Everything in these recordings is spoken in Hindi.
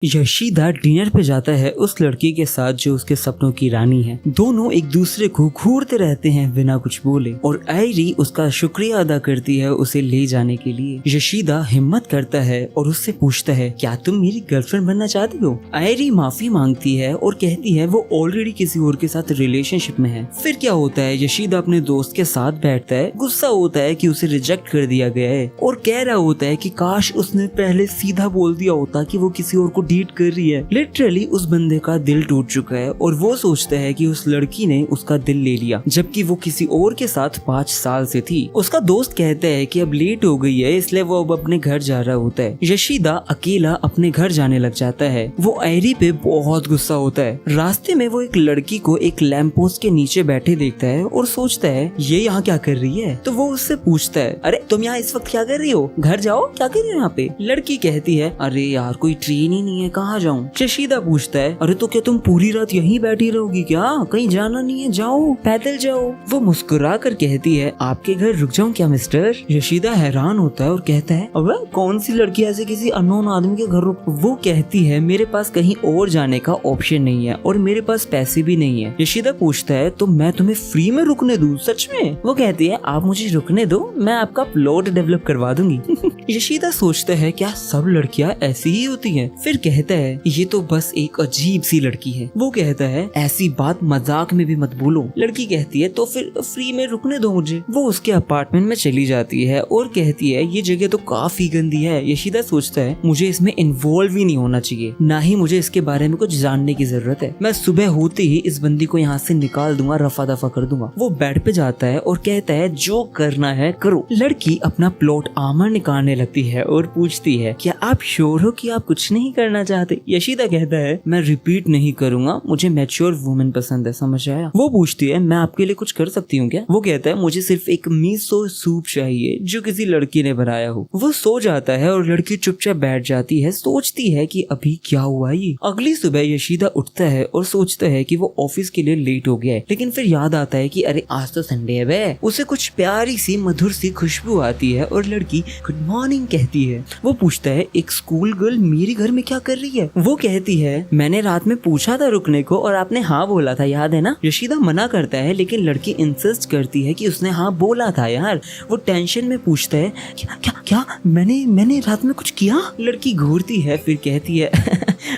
यशीदा डिनर पे जाता है उस लड़की के साथ जो उसके सपनों की रानी है। दोनों एक दूसरे को घूरते रहते हैं बिना कुछ बोले और आयरी उसका शुक्रिया अदा करती है उसे ले जाने के लिए। यशीदा हिम्मत करता है और उससे पूछता है, क्या तुम मेरी गर्लफ्रेंड बनना चाहती हो? आयरी माफी मांगती है और कहती है वो ऑलरेडी किसी और के साथ रिलेशनशिप में है। फिर क्या होता है, यशीदा अपने दोस्त के साथ बैठता है, गुस्सा होता है कि उसे रिजेक्ट कर दिया गया है और कह रहा होता है कि काश उसने पहले सीधा बोल दिया होता कि वो किसी और को डेट कर रही है। लिटरली उस बंदे का दिल टूट चुका है और वो सोचता है कि उस लड़की ने उसका दिल ले लिया जबकि वो किसी और के साथ 5 साल से थी। उसका दोस्त कहता है कि अब लेट हो गई है इसलिए वो अब अपने घर जा रहा होता है। यशीदा अकेला अपने घर जाने लग जाता है। वो आयरी पे बहुत गुस्सा होता है। रास्ते में वो एक लड़की को एक लैंप पोस्ट के नीचे बैठे देखता है और सोचता है ये यहाँ क्या कर रही है। तो वो उससे पूछता है, अरे तुम यहाँ इस वक्त क्या कर रही हो? घर जाओ, क्या कर रही हो यहाँ पे? लड़की कहती है, अरे यार कोई ट्रेन ही नहीं है, कहाँ जाऊँ? यशीदा पूछता है, अरे तो क्या तुम पूरी रात यहीं बैठी रहोगी क्या? कहीं जाना नहीं है, जाओ पैदल जाओ। वो मुस्कुरा कर कहती है, आपके घर रुक जाऊँ क्या मिस्टर? यशीदा हैरान होता है और कहता है, अबे कौन सी लड़की ऐसे किसी अननोन आदमी के घर रुक? वो कहती है, मेरे पास कहीं और जाने का ऑप्शन नहीं है और मेरे पास पैसे भी नहीं है। यशीदा पूछता है, तो मैं तुम्हें फ्री में रुकने दूं? सच में? वो कहती है, आप मुझे रुकने दो, मैं आपका प्लॉट डेवलप करवा दूंगी। यशीदा सोचता है क्या सब लड़कियां ऐसी ही होती हैं? फिर कहता है, ये तो बस एक अजीब सी लड़की है। वो कहता है, ऐसी बात मजाक में भी मत बोलो। लड़की कहती है, तो फिर फ्री में रुकने दो मुझे। वो उसके अपार्टमेंट में चली जाती है और कहती है, ये जगह तो काफी गंदी है। यशीदा सोचता है, मुझे इसमें इन्वॉल्व ही नहीं होना चाहिए, ना ही मुझे इसके बारे में कुछ जानने की जरूरत है। मैं सुबह होते ही इस बंदी को यहाँ से निकाल दूंगा, रफा दफा कर दूंगा। वो बेड पे जाता है और कहता है, जो करना है करो। लड़की अपना प्लॉट आमर निकालने लगती है और पूछती है, क्या आप श्योर हो कि आप कुछ नहीं करना चाहते? यशीदा कहता है, मैं रिपीट नहीं करूंगा, मुझे मैच्योर वुमेन पसंद है, समझ आया? वो पूछती है, मैं आपके लिए कुछ कर सकती हूँ क्या? वो कहता है, मुझे सिर्फ एक मीसो सूप चाहिए जो किसी लड़की ने बनाया हो। वो सो जाता है और लड़की चुपचाप बैठ जाती है, सोचती है कि अभी क्या हुआ ये। अगली सुबह यशीदा उठता है और सोचता है कि वो ऑफिस के लिए लेट हो गया है, लेकिन फिर याद आता है कि अरे आज तो संडे है बे। उसे कुछ प्यारी सी मधुर सी खुशबू आती है और लड़की गुड मॉर्निंग कहती है। वो पूछता है, एक स्कूल गर्ल मेरे घर में क्या कर रही है? वो कहती है, मैंने रात में पूछा था रुकने को और आपने हाँ बोला था, याद है ना? यशीदा मना करता है लेकिन लड़की इंसिस्ट करती है कि उसने हाँ बोला था यार। वो टेंशन में पूछता है, क्या क्या क्या मैंने रात में कुछ किया? लड़की घूरती है फिर कहती है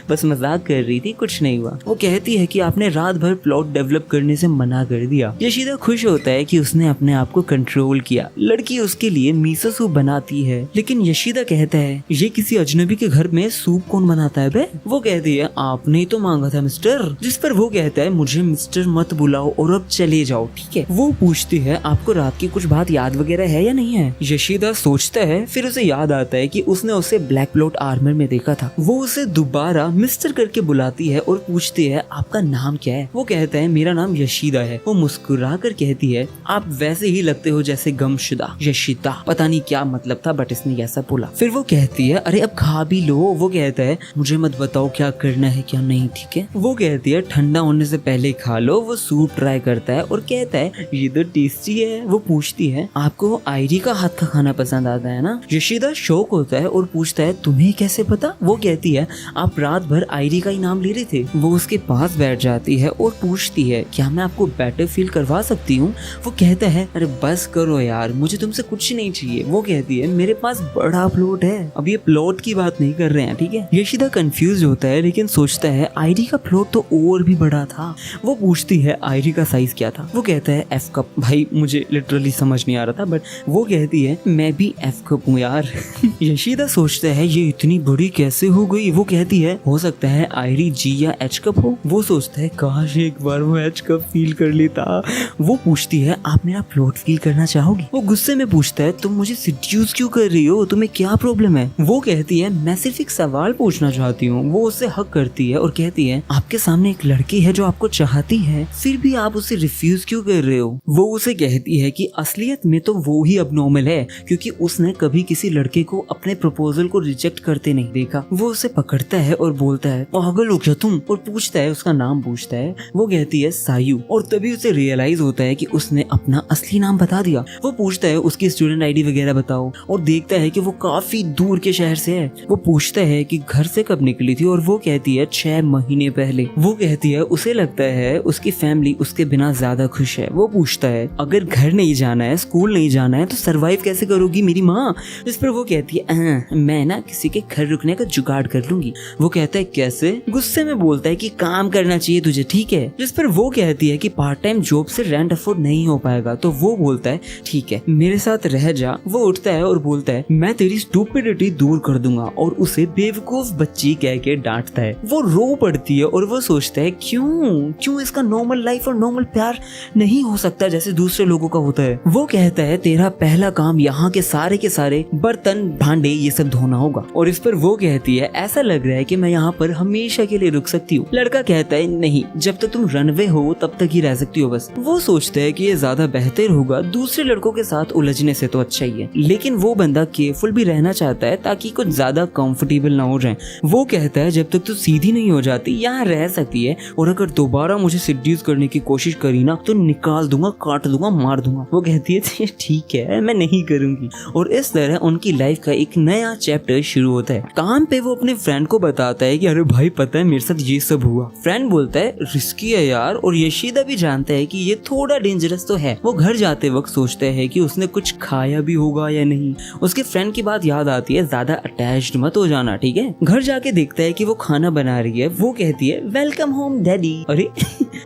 बस मजाक कर रही थी, कुछ नहीं हुआ। वो कहती है कि आपने रात भर प्लॉट डेवलप करने से मना कर दिया। यशीदा खुश होता है कि उसने अपने आप को कंट्रोल किया। लड़की उसके लिए मीसो सूप बनाती है लेकिन यशीदा कहता है, ये किसी अजनबी के घर में सूप कौन बनाता है बे? वो कहती है, आपने ही तो मांगा था मिस्टर। जिस पर वो कहता है, मुझे मिस्टर मत बुलाओ और अब चले जाओ, ठीक है? वो पूछती है, आपको रात की कुछ बात याद वगैरह है या नहीं है? यशीदा सोचता है, फिर उसे याद आता है कि उसने उसे ब्लैक प्लॉट आर्मर में देखा था। वो उसे दोबारा मिस्टर करके बुलाती है और पूछती है, आपका नाम क्या है? वो कहता है, मेरा नाम यशीदा है। वो मुस्कुरा कर कहती है, आप वैसे ही लगते हो जैसे गमशुदा। यशीदा पता नहीं क्या मतलब था बट इसने ऐसा बोला। फिर वो कहती है, अरे अब खा भी लो। वो कहता है, मुझे मत बताओ क्या करना है क्या नहीं, ठीक है? वो कहती है, ठंडा होने से पहले खा लो। वो सूप ट्राई करता है और कहता है, ये तो टेस्टी है। वो पूछती है, आपको आयरी का हाथ का खाना पसंद आता है ना? यशीदा शौक होता है और पूछता है, तुम्हें कैसे पता? वो कहती है, आप रात भर आयरी का ही नाम ले रहे थे। वो उसके पास बैठ जाती है और पूछती है, क्या मैं आपको बेटर फील करवा सकती हूँ? वो कहता है, अरे बस करो यार, मुझे तुमसे कुछ नहीं चाहिए। वो कहती है, मेरे पास बड़ा प्लॉट है। अब ये प्लॉट की बात नहीं कर रहे हैं, ठीक है? यशीदा कंफ्यूज होता है लेकिन सोचता है, आयरी का प्लॉट तो और भी बड़ा था। वो पूछती है, आयरी का साइज क्या था? वो कहता है, एफ कप। भाई मुझे लिटरली समझ नहीं आ रहा था बट वो कहती है, मैं भी एफ कप हूँ यार। यशीदा सोचता है, ये इतनी बड़ी कैसे हो गई? वो कहती है, हो सकता है आयरी जी या एच कप हो। वो सोचता है, काश एक बार वो एच कप फील कर लेता। वो पूछती है, आप मेरा प्लॉट फील करना चाहोगी? वो गुस्से में पूछता है, तुम मुझे सिड्यूस क्यों कर रही हो? तुम्हें क्या प्रॉब्लम है? वो कहती है, मैं सिर्फ एक सवाल पूछना चाहती हूँ। वो उससे हक करती है और कहती है, आपके सामने एक लड़की है जो आपको चाहती है, फिर भी आप उसे रिफ्यूज क्यों कर रहे हो? वो उसे कहती है कि असलियत में तो वो ही अबनॉर्मल है क्योंकि उसने कभी किसी लड़के को अपने प्रपोजल को रिजेक्ट करते नहीं देखा। वो उसे पकड़ता है और बोलता है पागल हो क्या तुम, और पूछता है, उसका नाम पूछता है। वो कहती है सायु, और तभी उसे रियलाइज होता है कि उसने अपना असली नाम बता दिया। वो पूछता है उसकी स्टूडेंट आईडी वगैरह बताओ, और देखता है कि वो काफी दूर के शहर से है। वो पूछता है कि घर से कब निकली थी, और वो कहती है 6 महीने पहले। वो कहती है उसे लगता है उसकी फैमिली उसके बिना ज्यादा खुश है। वो पूछता है अगर घर नहीं जाना है, स्कूल नहीं जाना है, तो सरवाइव कैसे करोगी मेरी माँ। जिस पर वो कहती है मैं ना किसी के घर रुकने का जुगाड़ कर लूंगी। वो कहता है कैसे, गुस्से में बोलता है कि काम करना चाहिए तुझे, ठीक है। जिस पर वो कहती है कि पार्ट टाइम जॉब से रेंट अफोर्ड नहीं हो पाएगा। तो वो बोलता है ठीक है मेरे साथ रह जा। वो उठता है और बोलता है मैं तेरी स्टूपिडिटी दूर कर दूंगा, और उसे बेवकूफ बच्ची कह के डांटता है। वो रो पड़ती है और वो सोचता है क्यों इसका नॉर्मल लाइफ और नॉर्मल प्यार नहीं हो सकता जैसे दूसरे लोगों का होता है। वो कहता है तेरा पहला काम यहाँ के सारे बर्तन भांडे ये सब धोना होगा। और इस पर वो कहती है ऐसा लग रहा है कि मैं यहाँ पर हमेशा के लिए रुक सकती हूँ। लड़का कहता है नहीं, जब तक तुम रनवे हो तब तक ही रह सकती हो बस। वो सोचता है कि ये ज्यादा बेहतर होगा, दूसरे लड़कों के साथ उलझने से तो अच्छा ही है। लेकिन वो बंदा केयरफुल भी रहना चाहता है ताकि कुछ ज्यादा कंफर्टेबल ना हो जाए। वो कहता है जब तक तू सीधी नहीं हो जाती यहाँ रह सकती है, और अगर दोबारा मुझे सिड्यूस करने की कोशिश करी ना तो निकाल दूंगा, काट दूंगा, मार दूंगा। वो कहती है ठीक है मैं नहीं करूंगी। और इस तरह उनकी लाइफ का एक नया चैप्टर शुरू होता है। काम पे वो अपने फ्रेंड को बताता है कि अरे भाई पता है मेरे साथ ये सब हुआ। फ्रेंड बोलता है रिस्की है यार, और यशीदा भी जानता है कि ये थोड़ा डेंजरस तो है। वो घर जाते वक्त सोचता है कि उसने कुछ खाया भी होगा या नहीं। उसके फ्रेंड की बात याद आती है ज्यादा अटैच्ड मत हो जाना, ठीक है। घर जाके देखता है कि वो खाना बना रही है। वो कहती है वेलकम होम डैडी। अरे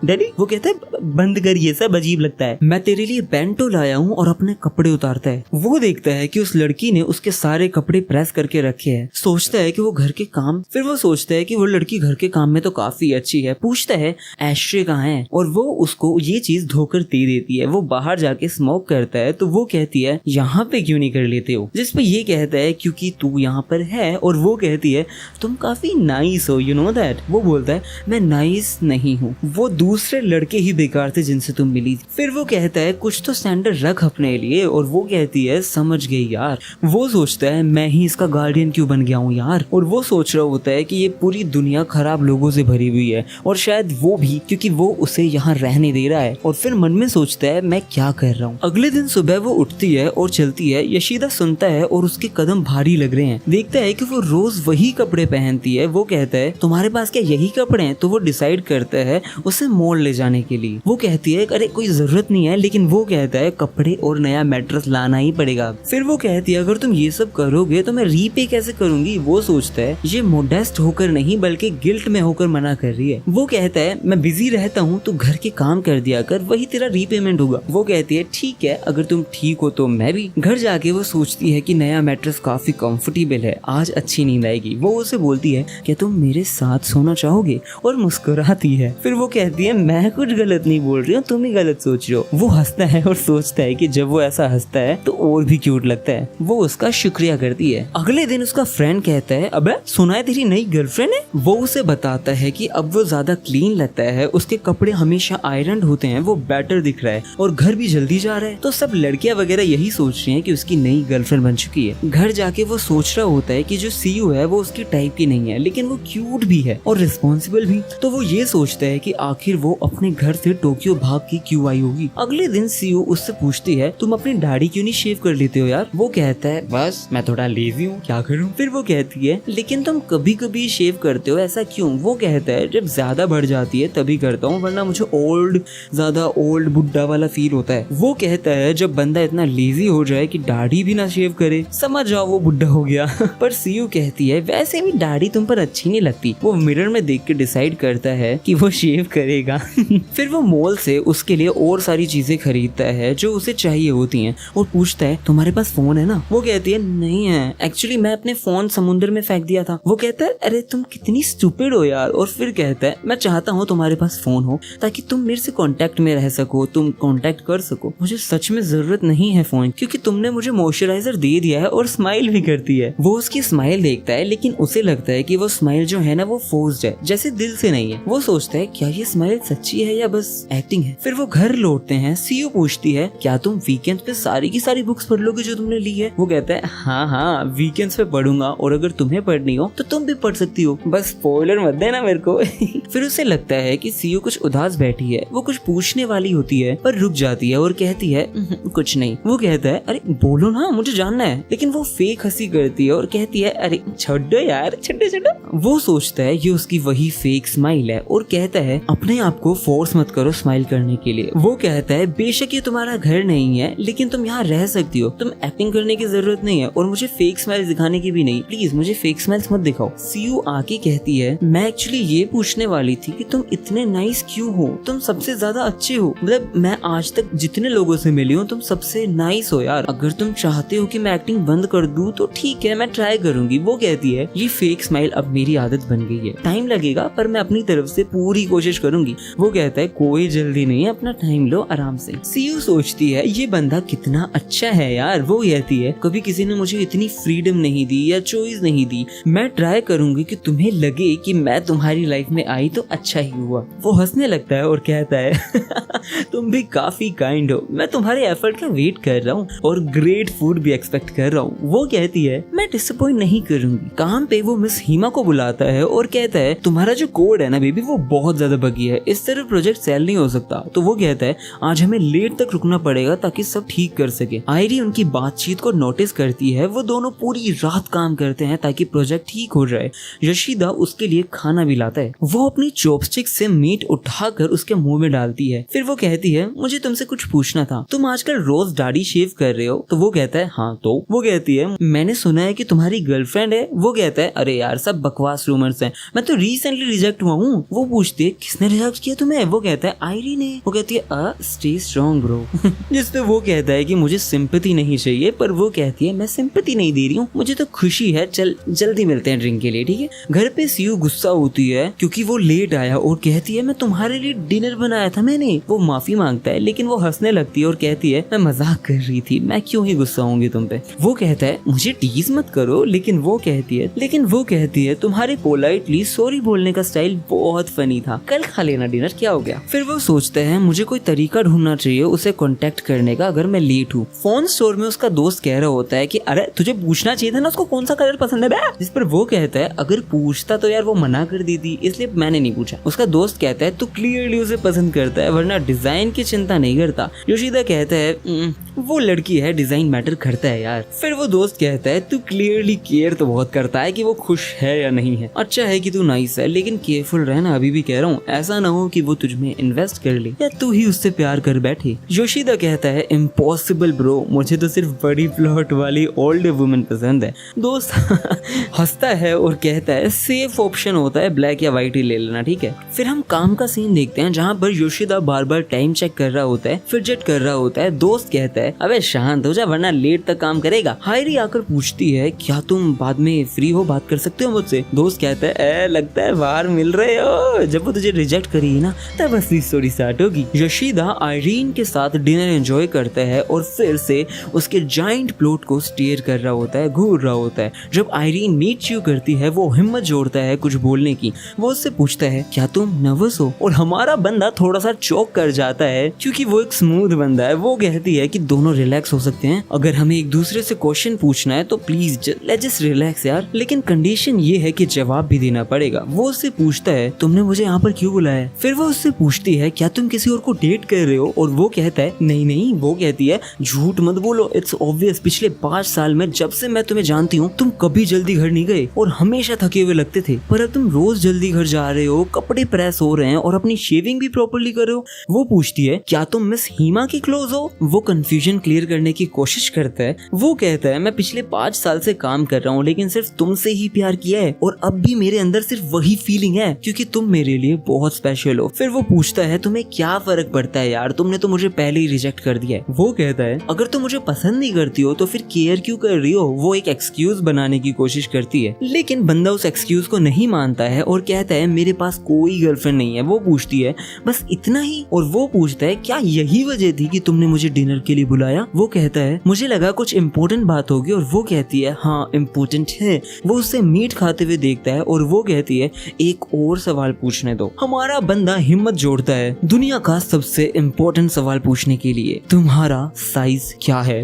डैडी, वो कहता है बंद कर, ये सब अजीब लगता है, मैं तेरे लिए बेंटो लाया हूँ, और अपने कपड़े उतारता है। वो देखता है कि उस लड़की ने उसके सारे कपड़े प्रेस करके रखे हैं। सोचता है कि वो घर के काम, फिर वो सोचता है कि वो लड़की घर के काम में तो काफी अच्छी है। पूछता है एशरे कहाँ है, और वो उसको ये चीज धोकर दे देती है। वो बाहर जाके स्मोक करता है तो वो कहती है यहाँ पे क्यों नहीं कर लेते हो। जिस पे ये कहता है क्योंकि तू यहाँ पर है, और वो कहती है तुम काफी नाइस हो, यू नो दैट। वो बोलता है मैं नाइस नहीं हूँ, वो दूसरे लड़के ही बेकार थे जिनसे तुम मिली। फिर वो कहता है कुछ तो स्टैंडर्ड रख अपने लिए, और वो कहती है समझ गई यार। वो सोचता है मैं ही इसका गार्डियन क्यों बन गया हूँ यार। और वो सोच रहा होता है कि ये पूरी दुनिया खराब लोगों से भरी हुई है, और शायद वो भी क्योंकि वो उसे यहाँ रहने दे रहा है। और फिर मन में सोचता है मैं क्या कर रहा हूँ। अगले दिन सुबह वो उठती है और चलती है। यशीदा सुनता है और उसके कदम भारी लग रहे हैं। देखता है कि वो रोज वही कपड़े पहनती है। वो कहता है तुम्हारे पास क्या यही कपड़े हैं। तो वो डिसाइड करता है उसे मॉल ले जाने के लिए। वो कहती है अरे कोई जरूरत नहीं है, लेकिन वो कहता है कपड़े और नया मैट्रेस लाना ही पड़ेगा। फिर वो कहती है अगर तुम ये सब करोगे तो मैं रीपे कैसे करूंगी। वो सोचता है ये मोडेस्ट होकर नहीं बल्कि गिल्ट में होकर मना कर रही है। वो कहता है मैं बिजी रहता हूँ तो घर के काम कर दिया कर, वही तेरा रीपेमेंट होगा। वो कहती है ठीक है अगर तुम ठीक हो तो मैं भी। घर जाके वो सोचती है कि नया मैट्रेस काफी कंफर्टेबल है, आज अच्छी नींद आएगी। वो उसे बोलती है क्या तुम मेरे साथ सोना चाहोगे, और मुस्कुराती है। फिर वो कहती है मैं कुछ गलत नहीं बोल रही हूँ, तुम ही गलत सोच रहे हो। वो हंसता है और सोचता है कि जब वो ऐसा हंसता है तो और भी क्यूट लगता है। वो उसका शुक्रिया करती है। अगले दिन उसका फ्रेंड कहता है अबे सुना है तेरी नई गर्लफ्रेंड है। वो उसे बताता है कि अब वो ज्यादा क्लीन लगता है, उसके कपड़े हमेशा आयरन होते हैं, वो बेटर दिख रहा है, और घर भी जल्दी जा रहा है। तो सब लड़कियां वगैरह यही सोच रही हैं कि उसकी नई गर्लफ्रेंड बन चुकी है। घर जाके वो सोच रहा होता है कि जो सीयू है वो उसकी टाइप की नहीं है, लेकिन वो क्यूट भी है और रिस्पॉन्सिबल भी। तो वो ये सोचता है कि आखिर वो अपने घर से टोक्यो भाग के क्यों आई होगी। अगले दिन सीयू उससे पूछती है तुम अपनी दाढ़ी क्यों नहीं शेव कर लेते हो यार। वो कहता है बस मैं थोड़ा लेजी हूँ, क्या करूँ। फिर वो कहती है लेकिन तुम कभी कभी शेव करते हो, ऐसा क्यों। वो कहता है जब ज्यादा बढ़ जाती है तभी करता हूँ, वरना मुझे ज्यादा ओल्ड बुड्ढा वाला फील होता है। वो कहता है जब बंदा इतना लेजी हो जाए कि दाढ़ी भी ना शेव करे, समझ जाओ वो बुड्ढा हो गया। पर सीयू कहती है वैसे भी दाढ़ी तुम पर अच्छी नहीं लगती। वो मिरर में देख के डिसाइड करता है कि वो शेव करेगा। फिर वो मॉल से उसके लिए और सारी चीजें खरीदता है जो उसे चाहिए होती हैं, और पूछता है तुम्हारे पास फोन है ना। वो कहती है नहीं है, एक्चुअली मैं अपने फोन समुद्र में फेंक दिया था। वो कहता है अरे तुम कितनी स्टूपिड हो यार। और फिर कहता है मैं चाहता हूँ तुम्हारे पास फोन हो ताकि तुम मेरे से कांटेक्ट में रह सको, तुम कांटेक्ट कर सको। मुझे सच में जरूरत नहीं है फोन, क्योंकि तुमने मुझे मॉइस्चराइजर दे दिया है। और स्माइल भी करती है। वो उसकी स्माइल देखता है, लेकिन उसे लगता है कि वो स्माइल जो है ना वो फोर्स्ड है, जैसे दिल से नहीं है। वो सोचता है क्या ये स्माइल स्माइल सच्ची है या बस एक्टिंग है। फिर वो घर लौटते हैं। सीयू पूछती है क्या तुम वीकेंड पे सारी की सारी बुक्स पढ़ लोगे जो तुमने ली है? वो कहता है हाँ वीकेंड्स पे पढ़ूंगा, और अगर तुम्हें पढ़नी हो तो तुम भी पढ़ सकती हो, बस स्पॉइलर मत देना मेरे को। फिर उसे लगता है कि सीयू कुछ उदास बैठी है। वो कुछ पूछने वाली होती है पर रुक जाती है और कहती है कुछ नहीं। वो कहता है अरे बोलो ना, मुझे जानना है। लेकिन वो फेक हंसी करती है और कहती है अरे छोड़ो यार, छोड़ो। वो सोचता है ये उसकी वही फेक स्माइल है और कहता है अपने आप को फोर्स मत करो स्माइल करने के लिए। वो कहता है बेशक ये तुम्हारा घर नहीं है, लेकिन तुम यहाँ रह सकती हो, तुम एक्टिंग करने की जरूरत नहीं है और मुझे फेक स्माइल दिखाने की भी नहीं, प्लीज मुझे फेक स्माइल्स मत दिखाओ। सीयू आके कहती है मैं एक्चुअली ये पूछने वाली थी कि तुम इतने नाइस क्यों हो, तुम सबसे ज्यादा अच्छे हो, मतलब मैं आज तक जितने लोगों से मिली हूँ तुम सबसे नाइस हो यार, अगर तुम चाहते हो कि मैं एक्टिंग बंद कर दूं तो ठीक है, मैं ट्राई करूंगी। वो कहती है ये फेक स्माइल अब मेरी आदत बन गई है, टाइम लगेगा पर मैं अपनी तरफ से पूरी कोशिश करूंगी। वो कहता है कोई जल्दी नहीं है, अपना टाइम लो आराम से। सीयू सोचती है ये बंदा कितना अच्छा है यार। वो कहती है कभी किसी ने मुझे इतनी फ्रीडम नहीं दी या चॉइस नहीं दी, मैं ट्राई करूंगी कि तुम्हें लगे कि मैं तुम्हारी लाइफ में आई तो अच्छा ही हुआ। वो हंसने लगता है और कहता है तुम भी काफी काइंड हो, मैं तुम्हारे एफर्ट का वेट कर रहा हूँ और ग्रेट फूड भी एक्सपेक्ट कर रहा हूँ। वो कहती है मैं डिसअपॉइंट नहीं करूंगी। काम पे वो मिस हिमा को बुलाता है और कहता है तुम्हारा जो कोड है ना बेबी वो बहुत ज्यादा बगी है, इस तरह प्रोजेक्ट सेल नहीं हो सकता। तो वो कहता है आज हमें लेट तक रुकना पड़ेगा ताकि सब ठीक कर सके। आयरी उनकी बातचीत को नोटिस करती है। वो दोनों पूरी रात काम करते हैं ताकि प्रोजेक्ट ठीक हो जाए। योशिदा उसके लिए खाना भी लाता है। वो अपनी चॉपस्टिक से मीट उठाकर उसके मुंह में डालती है। फिर वो कहती है मुझे तुमसे कुछ पूछना था, तुम आजकल रोज दाढ़ी शेव कर रहे हो? तो वो कहता है हाँ। तो वो कहती है मैंने सुना है कि तुम्हारी गर्लफ्रेंड है। वो कहता है अरे यार सब बकवास रूमर्स हैं, मैं तो रिसेंटली रिजेक्ट हुआ हूँ। वो पूछती है किसने रिजेक्ट किया तुम्हें? वो कहता है आयरी ने। वो कहती है स्टे स्ट्रॉन्ग ब्रो। जिस पे वो कहता है कि मुझे सिंपैथी नहीं चाहिए, पर वो कहती है मैं सिंपैथी नहीं दे रही हूँ, मुझे तो खुशी है, चल जल्दी मिलते हैं ड्रिंक के लिए, ठीक है। घर पे सीयू गुस्सा होती है क्योंकि वो लेट आया और कहती है मैं तुम्हारे लिए डिनर बनाया था मैंने। वो माफी मांगता है लेकिन वो हंसने लगती है और कहती है मैं मजाक कर रही थी, मैं क्यों ही गुस्सा होंगी तुम पे। वो कहता है मुझे टीज मत करो, लेकिन वो कहती है तुम्हारे पोलाइटली सॉरी बोलने का स्टाइल बहुत फनी था, कल खा लेना डिनर, क्या हो गया। फिर वो सोचते हैं मुझे कोई तरीका ढूंढना चाहिए उसे कांटेक्ट करने का अगर मैं लेट हूँ। फोन स्टोर में उसका दोस्त कह रहा होता है कि अरे तुझे पूछना चाहिए था ना उसको कौन सा कलर पसंद है बे। जिस पर वो कहता है अगर पूछता तो यार वो मना कर दी थी, इसलिए मैंने नहीं पूछा। उसका दोस्त कहता है तू क्लियरली उसे पसंद करता है वरना डिजाइन की चिंता नहीं करता। योशिदा कहता है वो लड़की है, डिजाइन मैटर करता है यार। फिर वो दोस्त कहता है तू क्लियरली केयर तो बहुत करता है कि वो खुश है या नहीं है, अच्छा है कि तू नाइस है, लेकिन केयरफुल रहना, अभी भी कह रहा हूँ, ऐसा ना हो कि वो तुझ में इन्वेस्ट कर ले या तू ही उससे प्यार कर बैठे। योशिदा कहता है इम्पॉसिबल ब्रो, मुझे तो सिर्फ बड़ी प्लॉट वाली ओल्ड वुमेन पसंद है। दोस्त हंसता है और कहता है सेफ ऑप्शन होता है ब्लैक या व्हाइट ही ले लेना, ठीक है। फिर हम काम का सीन देखते हैं जहाँ पर योशिदा बार बार टाइम चेक कर रहा होता है, फिडजेट कर रहा होता है। दोस्त कहता है अबे शांत हो जा वरना लेट तक काम करेगा। हायरी आकर पूछती है क्या तुम बाद में फ्री हो, बात कर सकते हो मुझसे? दोस्त कहता है लगता है बाहर मिल रहे हो, जब वो तुझे रिजेक्ट करेगी ना तब असली स्टोरी स्टार्ट होगी। योशिदा आयरीन के साथ डिनर एंजॉय करता है और फिर से उसके जाइंट प्लॉट को स्टेयर कर रहा होता है, घूर रहा होता है। जब आयरीन मीट च्यू करती है वो हिम्मत जोड़ता है कुछ बोलने की। वो उससे पूछता है क्या तुम नर्वस हो? और हमारा बंदा थोड़ा सा चौक कर जाता है क्योंकि वो एक स्मूथ बंदा है। वो कहती है कि दोनों रिलैक्स हो सकते हैं, अगर हमें एक दूसरे से क्वेश्चन पूछना है तो प्लीज लेट्स जस्ट रिलैक्स यार, लेकिन कंडीशन ये है कि जवाब भी देना पड़ेगा। वो उससे पूछता है तुमने मुझे यहाँ पर क्यों बुलाया? फिर वो उससे पूछती है क्या तुम किसी और को डेट कर रहे हो? और वो कहता है नहीं। वो कहती है झूठ मत बोलो, इट्स ऑब्वियस, पिछले 5 साल में जब से मैं तुम्हें जानती हूँ तुम कभी जल्दी घर नहीं गए और हमेशा थके हुए लगते थे, पर अब तुम रोज जल्दी घर जा रहे हो, कपड़े प्रेस हो रहे हैं और अपनी शेविंग भी प्रॉपर्ली कर रहे हो। वो पूछती है क्या तुम मिस हिमा की क्लोज हो? वो कंफ्यूजन क्लियर करने की कोशिश करता है। वो कहता है मैं पिछले 5 साल से काम कर रहा हूँ लेकिन सिर्फ तुमसे ही प्यार किया है और अब भी मेरे अंदर सिर्फ वही फीलिंग है क्योंकि तुम मेरे लिए बहुत स्पेशल हो। फिर वो पूछता है तुम्हें क्या फर्क पड़ता है यार, तुमने तो मुझे पहले ही रिजेक्ट कर दिया है। वो कहता है अगर तुम मुझे पसंद नहीं करती हो तो फिर केयर क्यों कर रही हो? वो एक एक्सक्यूज बनाने की कोशिश करती है लेकिन बंदा उस एक्सक्यूज को नहीं मानता है और कहता है मेरे पास कोई गर्लफ्रेंड नहीं है। वो पूछती है बस इतना ही? और वो पूछता है क्या यही वजह थी कि तुमने मुझे डिनर के लिए बुलाया? वो कहता है मुझे लगा कुछ इम्पोर्टेंट बात होगी। और वो कहती है हाँ इम्पोर्टेंट है। वो उससे मीट खाते हुए देखता है और वो कहती है एक और सवाल पूछने दो, हमारा दूसरा बंदा हिम्मत जोड़ता है दुनिया का सबसे इम्पोर्टेंट सवाल पूछने के लिए, तुम्हारा साइज क्या है?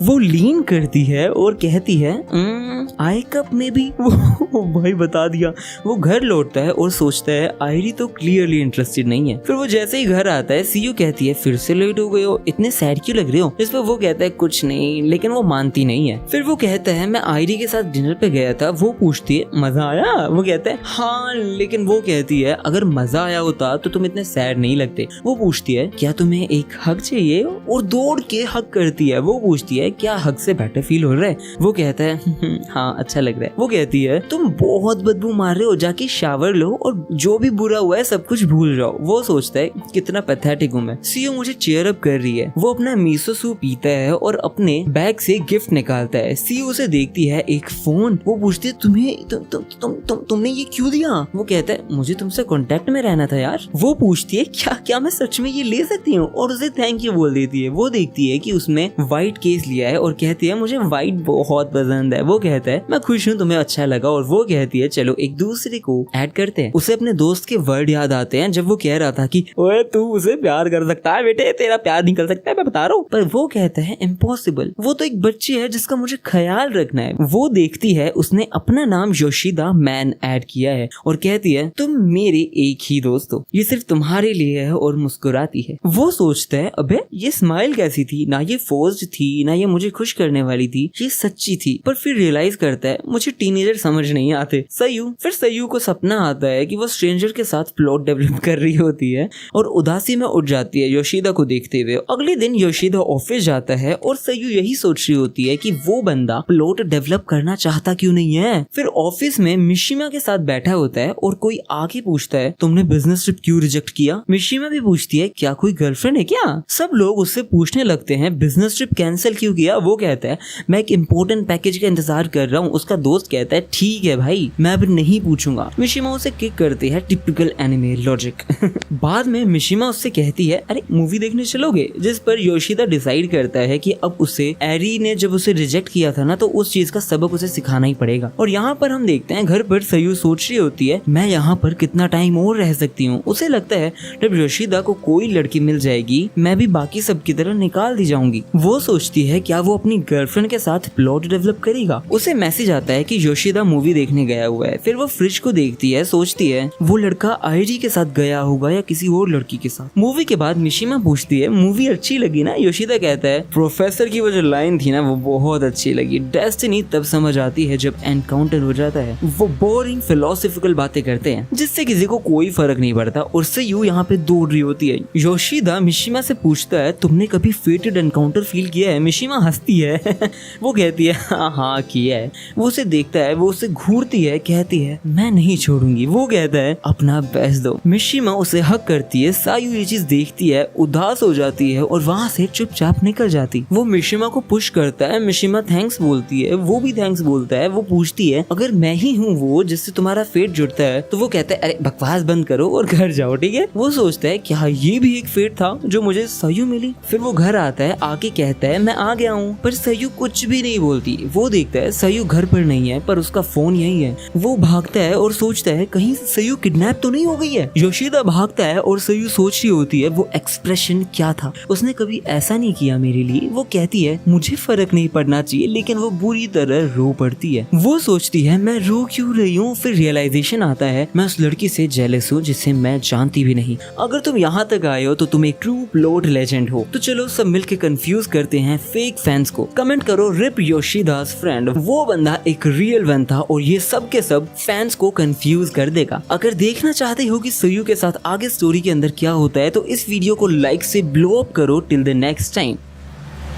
वो लीन करती है और कहती है आई कप में भी। वो भाई बता दिया। वो घर लौटता है और सोचता है आयरी तो क्लियरली इंटरेस्टेड नहीं है। फिर वो जैसे ही घर आता है सीयू कहती है फिर से लेट हो गए हो, इतने सैड क्यों लग रहे हो? इस पर वो कहता है कुछ नहीं, लेकिन वो मानती नहीं है। फिर वो कहता है मैं आयरी के साथ डिनर पे गया था। वो पूछती है मजा आया? वो कहता है हाँ, लेकिन वो कहती है अगर मजा आया होता तो तुम इतने सैड नहीं लगते। वो पूछती है क्या तुम्हें एक हग चाहिए? और दौड़ के हग करती है। वो पूछती है क्या हग से बेटर फील हो रहा है? वो कहता है हाँ अच्छा लग रहा है। वो कहती है तुम बहुत बदबू मार रहे हो, जाके शावर लो और जो भी बुरा हुआ है सब कुछ भूल जाओ। वो सोचता है कितना पैथेटिक हूँ मैं। सीयू मुझे चीयर अप कर रही है। वो अपना मीसो सूप पीता है और अपने बैग से गिफ्ट निकालता है। सीयू उसे देखती है एक फोन। वो पूछती है तुम्हें तुमने ये क्यों दिया? वो कहता है मुझे तुमसे कांटेक्ट में रहना था यार। वो पूछती है क्या मैं सच में ये ले सकती हूँ? और उसे थैंक यू बोल देती है। वो देखती है कि उसने व्हाइट केस लिया है और कहती है मुझे व्हाइट बहुत पसंद है। वो कहता है मैं खुश हूँ तुम्हें अच्छा लगा। और वो कहती है चलो एक दूसरे को ऐड करते हैं। उसे अपने दोस्त के वर्ड याद आते हैं जब वो कह रहा था कि ओए तू उसे प्यार कर सकता है बेटे, तेरा प्यार निकल सकता है, मैं बता रहा हूँ। पर वो कहता है इम्पॉसिबल, वो तो एक बच्ची है जिसका मुझे ख्याल रखना है। वो देखती है उसने अपना नाम योशिदा मैन ऐड किया है और कहती है तुम मेरे एक ही दोस्त हो, ये सिर्फ तुम्हारे लिए है। और मुस्कुराती है। वो सोचता है अबे ये स्माइल कैसी थी? ना ये फोर्स्ड थी ना ये मुझे खुश करने वाली थी, ये सच्ची थी। पर फिर रियलाइज करता है मुझे टीनेजर समझ नहीं आते। सयू को सपना आता है कि वो स्ट्रेंजर के साथ प्लॉट डेवलप कर रही होती है और उदासी में उठ जाती है योशिदा को देखते हुए। अगले दिन योशिदा ऑफिस जाता है और सयू यही सोच रही होती है कि वो बंदा प्लॉट डेवलप करना चाहता क्यों नहीं है। फिर ऑफिस में मिशिमा के साथ बैठा होता है और कोई आके पूछता है तुमने बिजनेस ट्रिप क्यों रिजेक्ट किया? मिशिमा भी पूछती है क्या कोई गर्लफ्रेंड है क्या? सब लोग उससे पूछने लगते हैं बिजनेस ट्रिप कैंसिल क्यों किया? वो कहता है मैं एक इम्पोर्टेंट पैकेज का इंतजार कर रहा हूँ। उसका दोस्त कहता है ठीक है भाई, मैं अब नहीं पूछूंगा। मिशिमा उसे किक करती है, टिपिकल एनिमे लॉजिक। बाद में मिशिमा उससे कहती है अरे मूवी देखने चलोगे? जिस पर योशिदा डिसाइड करता है कि अब उसे एरी ने जब उसे रिजेक्ट किया था ना तो उस चीज का सबक उसे सिखाना ही पड़ेगा। और यहाँ पर हम देखते हैं घर पर सयू सोच रही होती है मैं यहाँ पर कितना टाइम और रह सकती हूँ। उसे लगता है जब योशिदा को कोई लड़की मिल जाएगी मैं भी बाकी सब की तरह निकाल दी जाऊंगी। वो सोचती है क्या वो अपनी गर्लफ्रेंड के साथ प्लॉट डेवलप करेगा। उसे मैसेज आता है कि योशिदा मूवी देखने गया हुआ है। फिर वो फ्रिज को देखती है, सोचती है वो लड़का आयरी के साथ गया होगा या किसी और लड़की के साथ। मूवी के बाद मिशिमा पूछती है मूवी अच्छी लगी ना? योशिदा कहता है प्रोफेसर की वो जो लाइन थी ना वो बहुत अच्छी लगी। डेस्टिनी तब समझ आती है जब एनकाउंटर हो जाता है। वो बोरिंग फिलोसॉफिकल बातें करते हैं जिससे किसी को कोई फर्क नहीं पड़ता और सयू यहाँ पे दौड़ रही होती है। योशिदा मिशिमा से पूछता है तुमने कभी फेटेड एनकाउंटर फील किया है? मिशिमा हंसती है। वो कहती है हाँ किया है। वो उसे देखता है, वो उसे घूरती है, कहती है मैं नहीं छोड़ूंगी। वो कहता है अपना बेस्ट दो। मिशिमा उसे हक करती है। सायू ये चीज देखती है, उदास हो जाती है और वहाँ से चुपचाप निकल जाती। वो मिशिमा को पुश करता है। मिशिमा थैंक्स बोलती है, वो भी थैंक्स बोलता है। वो पूछती है अगर मैं ही हूँ वो जिससे तुम्हारा फेट जुड़ता है? तो वो कहता है अरे बकवास बंद करो और घर जाओ, ठीक है। वो सोचता है क्या ये भी एक फेट था जो मुझे सयू मिली? फिर वो घर आता है, आके कहता है मैं आ गया हूँ। पर सयू कुछ भी नहीं बोलती। वो देखता है सयू घर पर नहीं है पर उसका फोन यही है। वो भागता है और सोचता है कहीं सयू किडनैप तो नहीं हो गई है। योशिदा भागता है और सयू सोच रही होती है वो एक्सप्रेशन क्या था, उसने कभी ऐसा नहीं किया मेरे लिए। वो कहती है मुझे फर्क नहीं पड़ना चाहिए, लेकिन वो बुरी तरह रो पड़ती है। वो सोचती है मैं रो क्यों रही हूँ। फिर रियलाइजेशन आता है मैं उस लड़की से जेलस हूँ जिसे मैं जानती भी नहीं। अगर तुम यहाँ तक आए हो तो तुम एक ट्रू प्लॉट लेजेंड हो। तो चलो सब मिलके कंफ्यूज करते हैं फेक फैंस को। कमेंट करो रिप योशिदास फ्रेंड। वो बंदा एक रियल वन था और ये सब के सब फैंस को कंफ्यूज कर देगा। अगर देखना चाहते हो कि सयू के साथ आगे स्टोरी के अंदर क्या होता है तो इस वीडियो को लाइक से ब्लो अप करो। Till the next time.